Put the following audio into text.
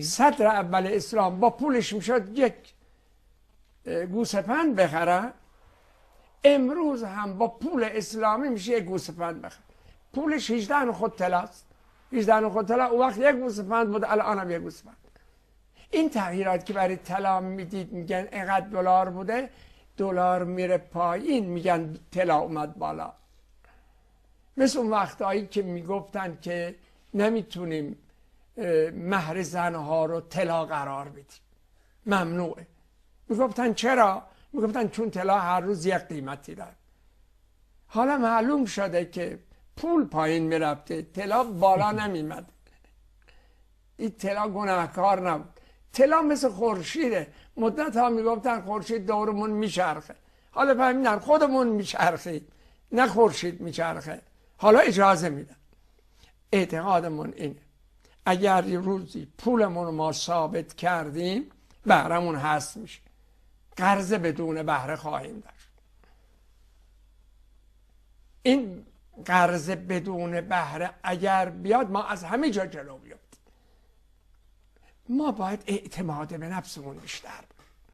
صدر اول اسلام با پولش میشد یک گوسفند بخره، امروز هم با پول اسلامی میشه یک گوسفند بخره. پولش 18 خود طلاست. 18 خود طلا اون وقت یک گوسفند بود، الان هم یک گوسفند. این تغییرات که برای طلا میدید میگن اینقدر دلار بوده، دلار میره پایین میگن طلا اومد بالا. مثل اون وقتایی که میگفتن که نمیتونیم مهر زنها رو طلا قرار بدیم، ممنوعه. میگفتن چرا؟ میگفتن چون طلا هر روز یک قیمتی داره. حالا معلوم شده که پول پایین میرفته، طلا بالا نمیمد. این طلا گناهکار نبود. طلا مثل خورشیده. مدت ها میگفتن خورشید دورمون میچرخه، حالا فهمیدن خودمون میچرخیم، نه خورشید میچرخه. حالا اجازه میدن. اعتقادمون اینه اگر یه روزی پولمون ما ثابت کردیم بهرمون هست میشه. قرض بدون بهره خواهیم داشت. این قرض بدون بهره اگر بیاد ما از همه جا جلو بیافتیم. ما باید اعتماد به نفسمون بیشتر